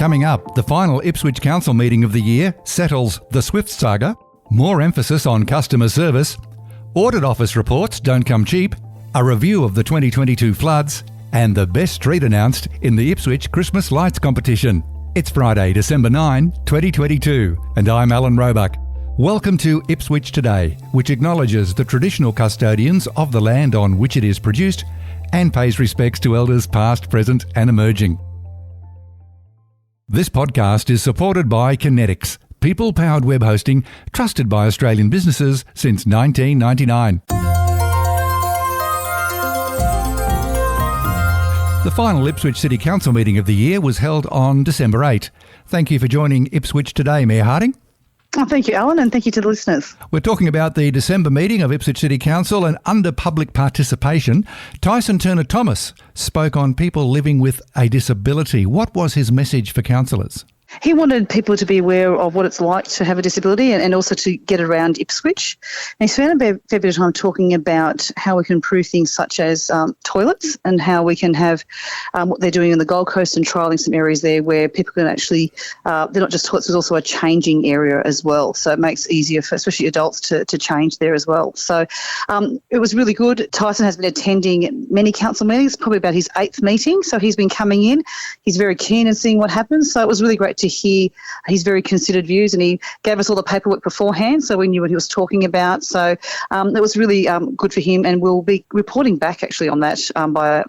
Coming up, the final Ipswich Council meeting of the year settles the Swift saga, more emphasis on customer service, Audit Office reports don't come cheap, a review of the 2022 floods, and the best street announced in the Ipswich Christmas lights competition. It's Friday, December 9, 2022, and I'm Alan Roebuck. Welcome to Ipswich Today, which acknowledges the traditional custodians of the land on which it is produced and pays respects to elders past, present and emerging. This podcast is supported by Kinetics, people-powered web hosting trusted by Australian businesses since 1999. The final Ipswich City Council meeting of the year was held on December 8. Thank you for joining Ipswich Today, Mayor Harding. Oh, thank you, Alan, and thank you to the listeners. We're talking about the December meeting of Ipswich City Council, and under public participation, Tyson Turner-Thomas spoke on people living with a disability. What was his message for councillors? He wanted people to be aware of what it's like to have a disability and also to get around Ipswich. And he spent a fair bit of time talking about how we can improve things such as toilets and how we can have what they're doing in the Gold Coast and trialling some areas there where people can actually, they're not just toilets, there's also a changing area as well. So it makes it easier for especially adults to change there as well. So it was really good. Tyson has been attending many council meetings, probably about his 8th meeting. So he's been coming in. He's very keen and seeing what happens. So it was really great to hear his very considered views, and he gave us all the paperwork beforehand so we knew what he was talking about. So it was really good for him, and we'll be reporting back actually on that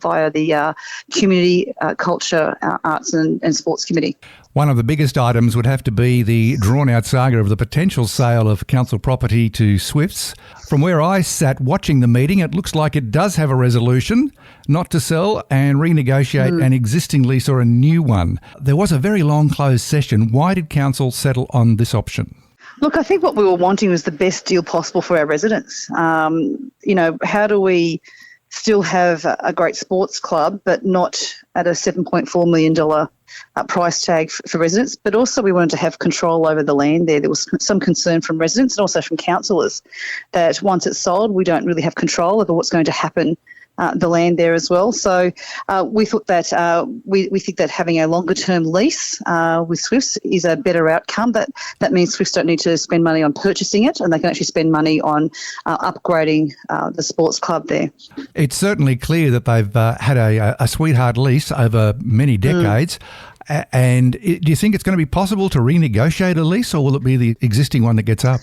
via the Community, Culture, Arts and Sports Committee. One of the biggest items would have to be the drawn-out saga of the potential sale of council property to Swifts. From where I sat watching the meeting, it looks like it does have a resolution not to sell and renegotiate an existing lease or a new one. There was a very long closed session. Why did council settle on this option? Look, I think what we were wanting was the best deal possible for our residents. How do we still have a great sports club but not at a $7.4 million price tag for residents, but also we wanted to have control over the land there. There was some concern from residents and also from councillors that once it's sold, we don't really have control over what's going to happen the land there as well. So we thought that we think that having a longer term lease with Swifts is a better outcome. That means Swifts don't need to spend money on purchasing it, and they can actually spend money on upgrading the sports club there. It's certainly clear that they've had a sweetheart lease over many decades. And do you think it's going to be possible to renegotiate a lease, or will it be the existing one that gets up?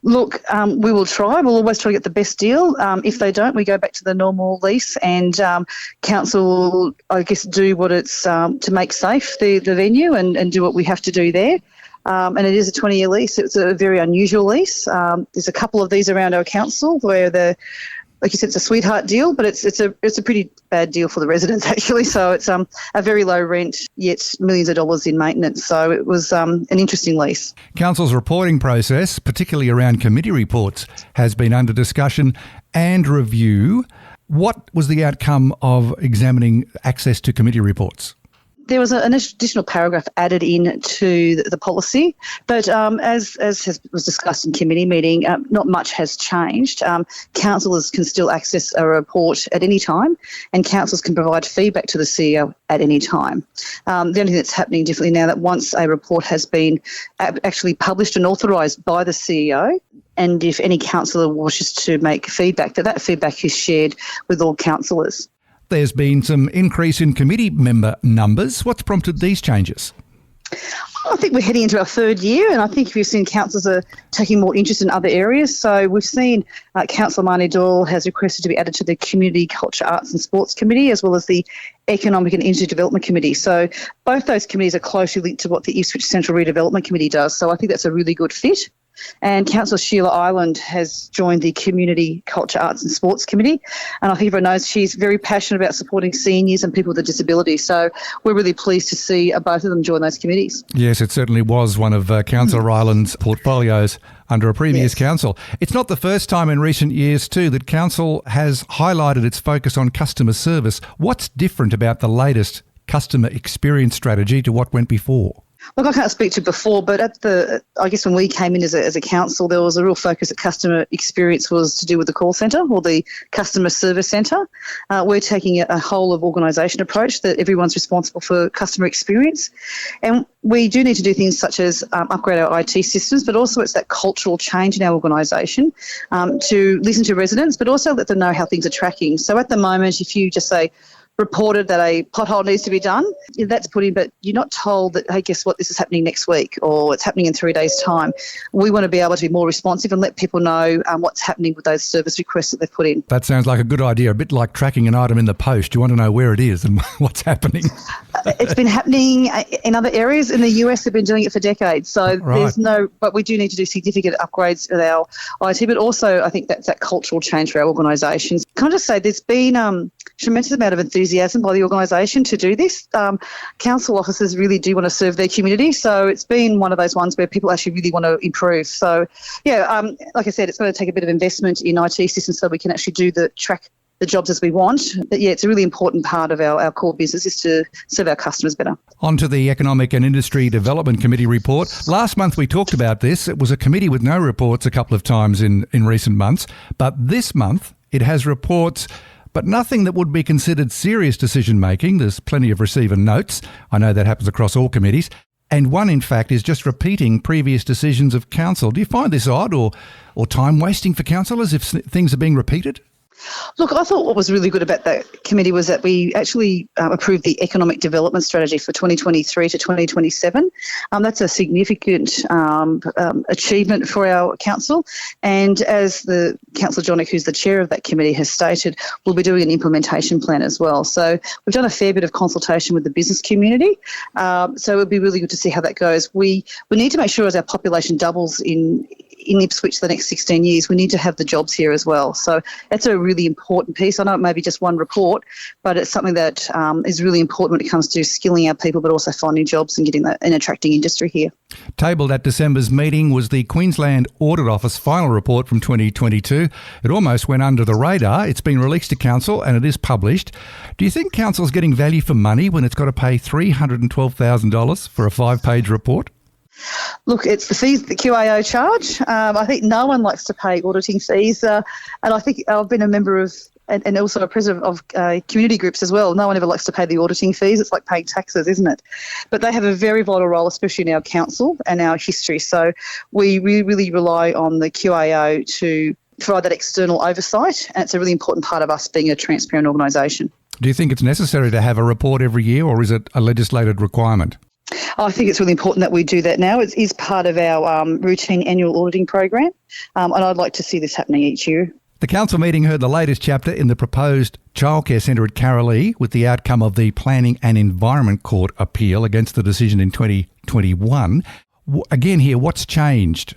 Look, we will try. We'll always try to get the best deal. If they don't, we go back to the normal lease, and council will, I guess, do what it's to make safe the venue and do what we have to do there. And it is a 20-year lease. It's a very unusual lease. There's a couple of these around our council where like you said, it's a sweetheart deal, but it's a pretty bad deal for the residents actually. So it's a very low rent, yet millions of dollars in maintenance. So it was an interesting lease. Council's reporting process, particularly around committee reports, has been under discussion and review. What was the outcome of examining access to committee reports? There was an additional paragraph added in to the policy, but as was discussed in committee meeting, not much has changed. Councillors can still access a report at any time, and councillors can provide feedback to the CEO at any time. The only thing that's happening differently now that once a report has been actually published and authorised by the CEO, and if any councillor wishes to make feedback, that feedback is shared with all councillors. There's been some increase in committee member numbers. What's prompted these changes? I think we're heading into our 3rd year, and I think we've seen councillors are taking more interest in other areas. So we've seen Councillor Marnie Doyle has requested to be added to the Community, Culture, Arts and Sports Committee, as well as the Economic and Industry Development Committee. So both those committees are closely linked to what the Ipswich Central Redevelopment Committee does. So I think that's a really good fit. And Councillor Sheila Ireland has joined the Community, Culture, Arts and Sports Committee. And I think everyone knows she's very passionate about supporting seniors and people with a disability. So we're really pleased to see both of them join those committees. Yes, it certainly was one of Councillor Ireland's portfolios under a previous council. It's not the first time in recent years too that council has highlighted its focus on customer service. What's different about the latest customer experience strategy to what went before? Look, I can't speak to before, but I guess when we came in as a council, there was a real focus that customer experience was to do with the call centre or the customer service centre. We're taking a whole of organisation approach that everyone's responsible for customer experience. And we do need to do things such as upgrade our IT systems, but also it's that cultural change in our organisation to listen to residents, but also let them know how things are tracking. So at the moment, if you just say, reported that a pothole needs to be done, that's put in, but you're not told that, hey, guess what, this is happening next week or it's happening in 3 days' time. We want to be able to be more responsive and let people know what's happening with those service requests that they've put in. That sounds like a good idea, a bit like tracking an item in the post. You want to know where it is and what's happening. It's been happening in other areas. In the US, they've been doing it for decades. So but we do need to do significant upgrades with our IT, but also I think that's that cultural change for our organisations. Can I just say there's been tremendous amount of enthusiasm by the organisation to do this. Council officers really do want to serve their community, so it's been one of those ones where people actually really want to improve. So, like I said, it's going to take a bit of investment in IT systems so we can actually track the jobs as we want. But it's a really important part of our core business is to serve our customers better. On to the Economic and Industry Development Committee report. Last month we talked about this. It was a committee with no reports a couple of times in recent months, but this month it has reports but nothing that would be considered serious decision-making. There's plenty of receiver notes. I know that happens across all committees. And one, in fact, is just repeating previous decisions of council. Do you find this odd or time-wasting for councillors if things are being repeated? Look, I thought what was really good about that committee was that we actually approved the economic development strategy for 2023 to 2027. That's a significant achievement for our council. And as the Councillor Johnnick, who's the chair of that committee, has stated, we'll be doing an implementation plan as well. So we've done a fair bit of consultation with the business community. So it would be really good to see how that goes. We need to make sure as our population doubles in Ipswich the next 16 years, we need to have the jobs here as well. So that's a really important piece. I know it may be just one report, but it's something that is really important when it comes to skilling our people, but also finding jobs and getting that and attracting industry here. Tabled at December's meeting was the Queensland Audit Office final report from 2022. It almost went under the radar. It's been released to Council and it is published. Do you think Council's getting value for money when it's got to pay $312,000 for a 5-page report? Look, it's the fees that QAO charge. I think no one likes to pay auditing fees. And I think I've been a member of and also a president of community groups as well. No one ever likes to pay the auditing fees. It's like paying taxes, isn't it? But they have a very vital role, especially in our council and our history. So we really rely on the QAO to provide that external oversight. And it's a really important part of us being a transparent organisation. Do you think it's necessary to have a report every year or is it a legislated requirement? I think it's really important that we do that now. It is part of our routine annual auditing program, and I'd like to see this happening each year. The council meeting heard the latest chapter in the proposed childcare centre at Karalee with the outcome of the Planning and Environment Court appeal against the decision in 2021. Again here, what's changed?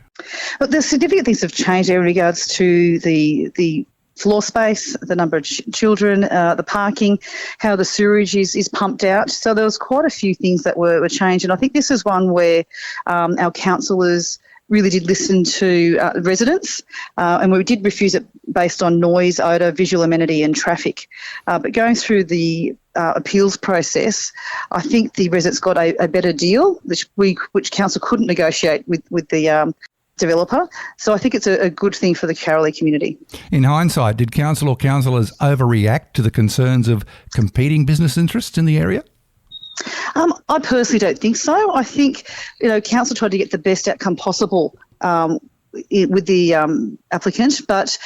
Well, the significant things have changed in regards to the floor space, the number of children, the parking, how the sewerage is pumped out. So there was quite a few things that were changed. And I think this is one where our councillors really did listen to residents and we did refuse it based on noise, odour, visual amenity and traffic. But going through the appeals process, I think the residents got a better deal, which council couldn't negotiate with the developer. So I think it's a good thing for the Karalee community. In hindsight, did council or councillors overreact to the concerns of competing business interests in the area? I personally don't think so. I think, council tried to get the best outcome possible with the applicant, but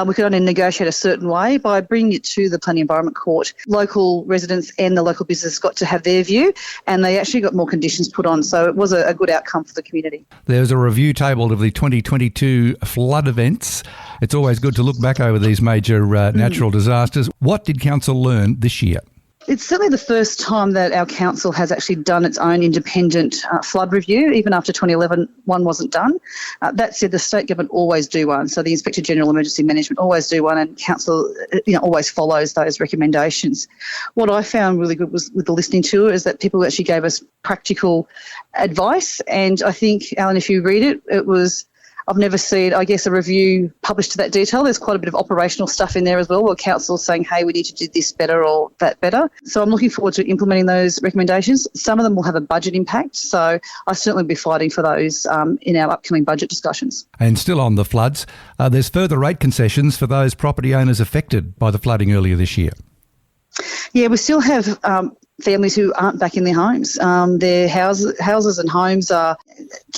we could only negotiate a certain way by bringing it to the Planning Environment Court. Local residents and the local business got to have their view and they actually got more conditions put on. So it was a good outcome for the community. There's a review tabled of the 2022 flood events. It's always good to look back over these major natural disasters. What did council learn this year? It's certainly the first time that our council has actually done its own independent flood review. Even after 2011, one wasn't done. That said, the state government always do one. So the Inspector General Emergency Management always do one, and council always follows those recommendations. What I found really good was with the listening tour is that people actually gave us practical advice. And I think, Alan, if you read it, it was I've never seen, I guess, a review published to that detail. There's quite a bit of operational stuff in there as well, where council's saying, hey, we need to do this better or that better. So I'm looking forward to implementing those recommendations. Some of them will have a budget impact, so I'll certainly be fighting for those in our upcoming budget discussions. And still on the floods, there's further rate concessions for those property owners affected by the flooding earlier this year. Yeah, we still have families who aren't back in their homes. Their houses and homes are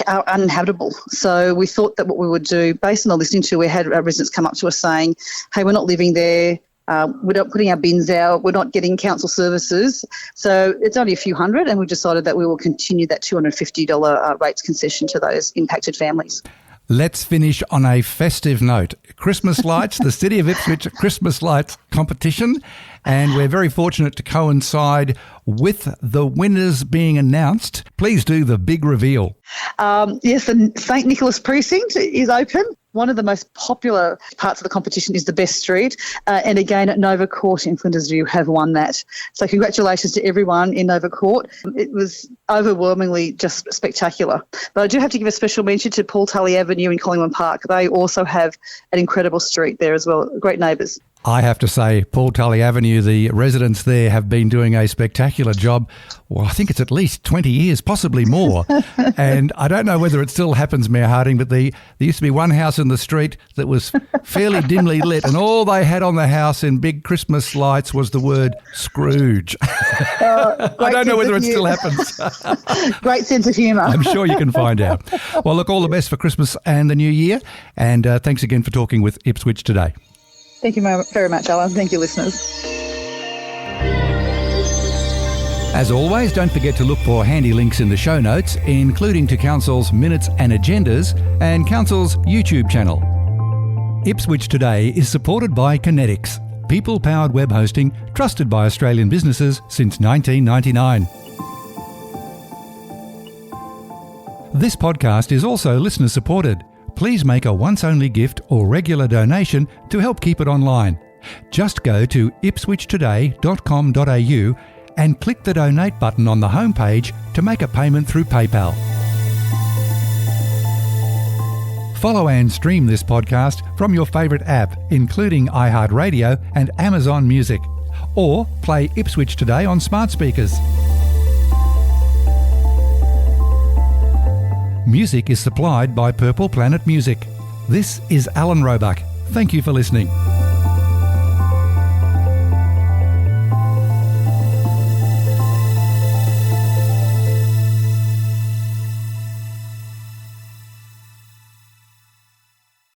uninhabitable. So we thought that what we would do, based on the listening to, we had our residents come up to us saying, hey, we're not living there. We're not putting our bins out. We're not getting council services. So it's only a few hundred, and we've decided that we will continue that $250 rates concession to those impacted families. Let's finish on a festive note. Christmas lights, the City of Ipswich Christmas lights competition, and we're very fortunate to coincide with the winners being announced. Please do the big reveal. Yes, the St Nicholas precinct is open. One of the most popular parts of the competition is the best street. And again, at Nova Court in Flinders View have won that. So congratulations to everyone in Nova Court. It was overwhelmingly just spectacular. But I do have to give a special mention to Paul Tully Avenue in Collingwood Park. They also have an incredible street there as well. Great neighbours. I have to say, Paul Tully Avenue, the residents there have been doing a spectacular job. Well, I think it's at least 20 years, possibly more. And I don't know whether it still happens, Mayor Harding, but there used to be one house in the street that was fairly dimly lit, and all they had on the house in big Christmas lights was the word Scrooge. I don't know whether it still happens. Great sense of humour. I'm sure you can find out. Well, look, all the best for Christmas and the New Year. And thanks again for talking with Ipswich today. Thank you very much, Alan. Thank you, listeners. As always, don't forget to look for handy links in the show notes, including to Council's minutes and agendas and Council's YouTube channel. Ipswich Today is supported by Kinetics, people-powered web hosting trusted by Australian businesses since 1999. This podcast is also listener-supported. Please make a once-only gift or regular donation to help keep it online. Just go to ipswichtoday.com.au and click the donate button on the homepage to make a payment through PayPal. Follow and stream this podcast from your favourite app, including iHeartRadio and Amazon Music, or play Ipswich Today on smart speakers. Music is supplied by Purple Planet Music. This is Alan Roebuck. Thank you for listening.